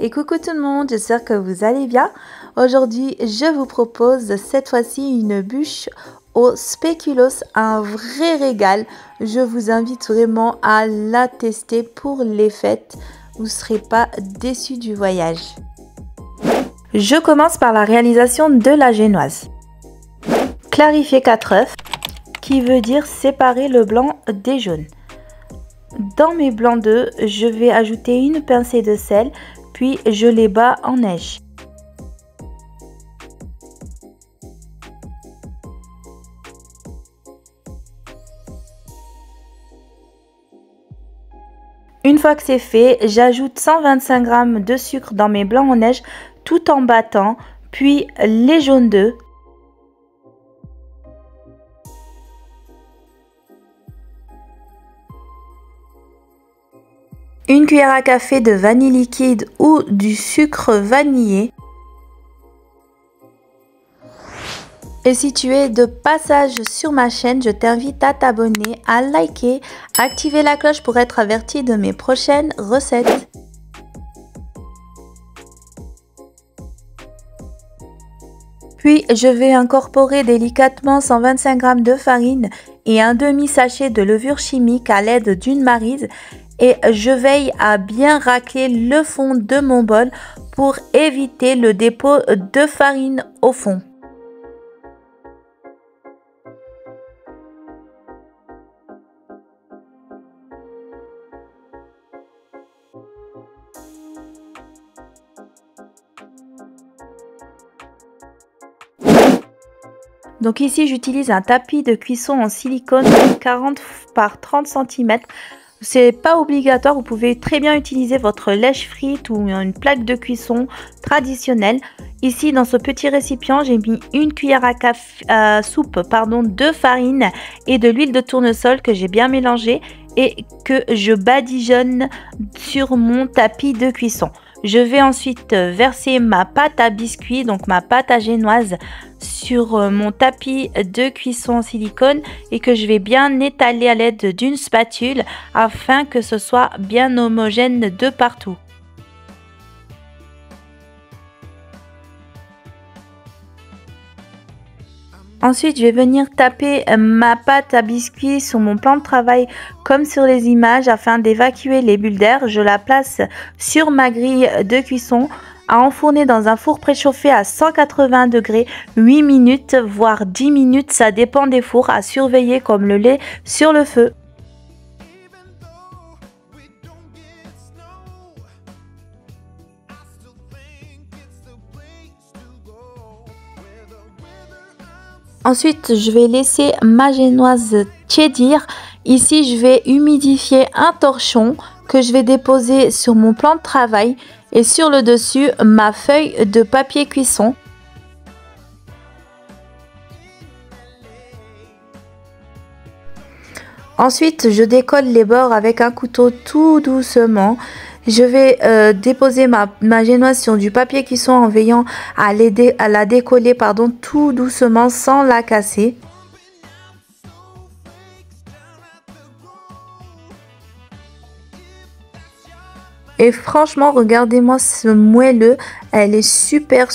Et coucou tout le monde, j'espère que vous allez bien. Aujourd'hui, je vous propose cette fois-ci une bûche au spéculoos, un vrai régal. Je vous invite vraiment à la tester pour les fêtes. Vous ne serez pas déçus du voyage. Je commence par la réalisation de la génoise. Clarifier 4 œufs, qui veut dire séparer le blanc des jaunes. Dans mes blancs d'œufs, je vais ajouter une pincée de sel, puis je les bats en neige. Une fois que c'est fait, j'ajoute 125 g de sucre dans mes blancs en neige tout en battant, puis les jaunes d'œufs. Une cuillère à café de vanille liquide ou du sucre vanillé. Et si tu es de passage sur ma chaîne, je t'invite à t'abonner, à liker, activer la cloche pour être averti de mes prochaines recettes. Puis je vais incorporer délicatement 125 g de farine et un demi-sachet de levure chimique à l'aide d'une maryse. Et je veille à bien racler le fond de mon bol pour éviter le dépôt de farine au fond. Donc ici j'utilise un tapis de cuisson en silicone 40 par 30 cm. C'est pas obligatoire, vous pouvez très bien utiliser votre lèche-frite ou une plaque de cuisson traditionnelle. Ici dans ce petit récipient, j'ai mis une cuillère à soupe de farine et de l'huile de tournesol que j'ai bien mélangé et que je badigeonne sur mon tapis de cuisson. Je vais ensuite verser ma pâte à biscuits, donc ma pâte à génoise, sur mon tapis de cuisson en silicone et que je vais bien étaler à l'aide d'une spatule afin que ce soit bien homogène de partout. Ensuite, je vais venir taper ma pâte à biscuits sur mon plan de travail comme sur les images afin d'évacuer les bulles d'air. Je la place sur ma grille de cuisson à enfourner dans un four préchauffé à 180 degrés 8 minutes voire 10 minutes, ça dépend des fours, à surveiller comme le lait sur le feu. Ensuite, je vais laisser ma génoise tiédir. Ici, je vais humidifier un torchon que je vais déposer sur mon plan de travail et sur le dessus, ma feuille de papier cuisson. Ensuite, je décolle les bords avec un couteau tout doucement. Je vais déposer ma génoise sur du papier cuisson en veillant à la décoller tout doucement sans la casser. Et franchement, regardez-moi ce moelleux, elle est super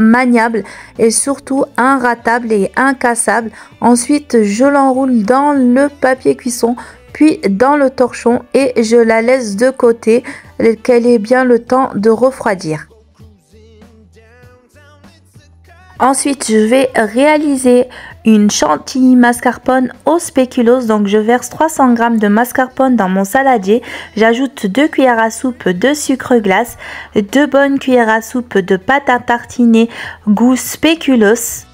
maniable et surtout inratable et incassable. Ensuite, je l'enroule dans le papier cuisson, puis dans le torchon et je la laisse de côté, qu'elle ait bien le temps de refroidir. Ensuite, je vais réaliser une chantilly mascarpone au spéculoos. Donc, je verse 300 g de mascarpone dans mon saladier. J'ajoute 2 cuillères à soupe de sucre glace, 2 bonnes cuillères à soupe de pâte à tartiner goût spéculoos,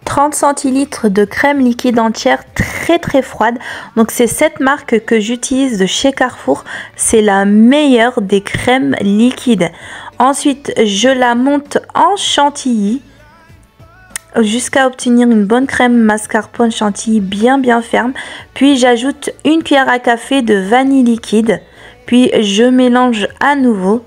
30 centilitres de crème liquide entière très froide. Donc c'est cette marque que j'utilise de chez Carrefour, c'est la meilleure des crèmes liquides. Ensuite, je la monte en chantilly jusqu'à obtenir une bonne crème mascarpone chantilly bien ferme. Puis j'ajoute une cuillère à café de vanille liquide, puis je mélange à nouveau.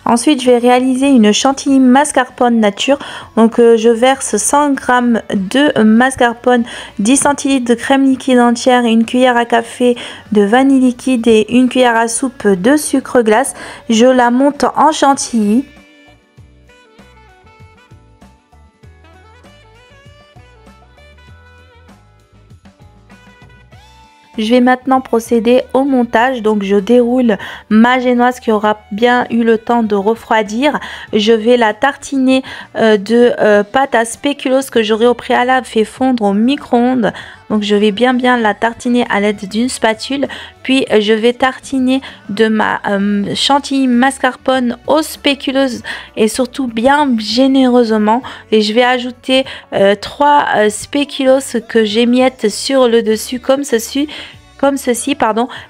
Ensuite, je vais réaliser une chantilly mascarpone nature. Donc, je verse 100 g de mascarpone, 10 centilitres de crème liquide entière, une cuillère à café de vanille liquide et une cuillère à soupe de sucre glace. Je la monte en chantilly. Je vais maintenant procéder au montage, donc je déroule ma génoise qui aura bien eu le temps de refroidir. Je vais la tartiner de pâte à spéculoos que j'aurai au préalable fait fondre au micro-ondes. Donc je vais bien la tartiner à l'aide d'une spatule. Puis je vais tartiner de ma chantilly mascarpone au spéculoos et surtout bien généreusement. Et je vais ajouter 3 spéculoos que j'émiette sur le dessus comme ceci.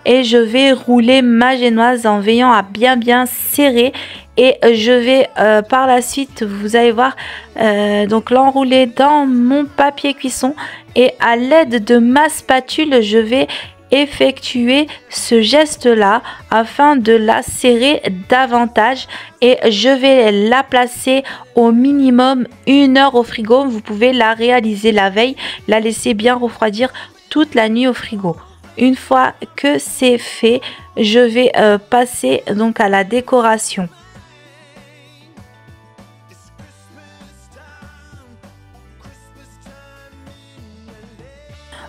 Et je vais rouler ma génoise en veillant à bien serrer. Et je vais par la suite, vous allez voir, donc l'enrouler dans mon papier cuisson et à l'aide de ma spatule, je vais effectuer ce geste là afin de la serrer davantage et je vais la placer au minimum 1 heure au frigo. Vous pouvez la réaliser la veille, la laisser bien refroidir toute la nuit au frigo. Une fois que c'est fait, je vais passer donc à la décoration.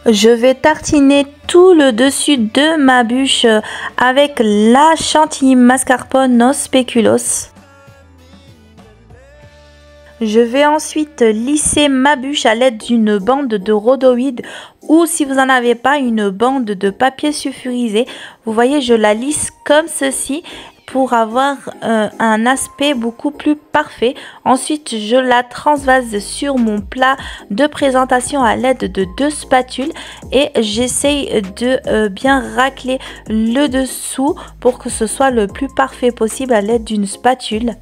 Je vais tartiner tout le dessus de ma bûche avec la chantilly mascarpone au spéculoos. Je vais ensuite lisser ma bûche à l'aide d'une bande de rhodoïde ou si vous n'en avez pas, une bande de papier sulfurisé. Vous voyez, je la lisse comme ceci pour avoir un aspect beaucoup plus parfait. Ensuite, je la transvase sur mon plat de présentation à l'aide de 2 spatules et j'essaye de bien racler le dessous pour que ce soit le plus parfait possible à l'aide d'une spatule.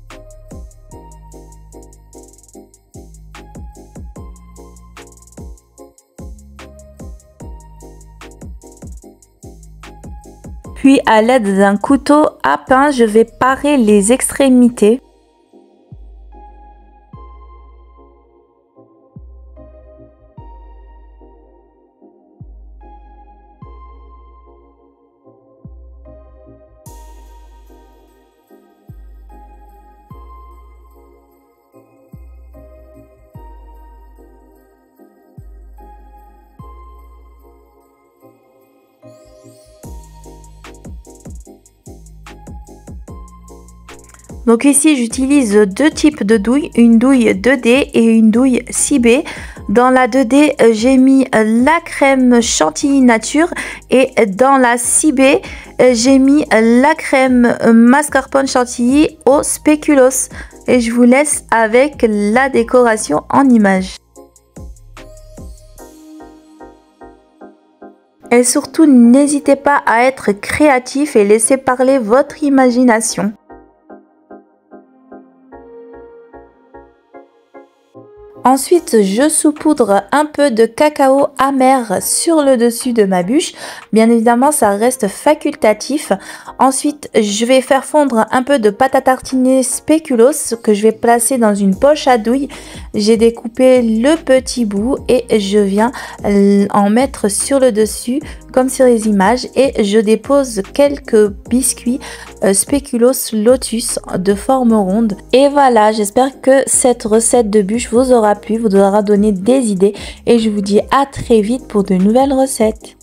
Puis à l'aide d'un couteau à pain, je vais parer les extrémités. Donc ici j'utilise 2 types de douilles, une douille 2D et une douille 6B. Dans la 2D j'ai mis la crème chantilly nature et dans la 6B j'ai mis la crème mascarpone chantilly au spéculoos. Et je vous laisse avec la décoration en image. Et surtout n'hésitez pas à être créatif et laissez parler votre imagination. Ensuite, je saupoudre un peu de cacao amer sur le dessus de ma bûche. Bien évidemment, ça reste facultatif. Ensuite, je vais faire fondre un peu de pâte à tartiner spéculoos que je vais placer dans une poche à douille. J'ai découpé le petit bout et je viens en mettre sur le dessus comme sur les images et je dépose quelques biscuits spéculoos lotus de forme ronde. Et voilà, j'espère que cette recette de bûche vous aura plu, vous aura donné des idées et je vous dis à très vite pour de nouvelles recettes.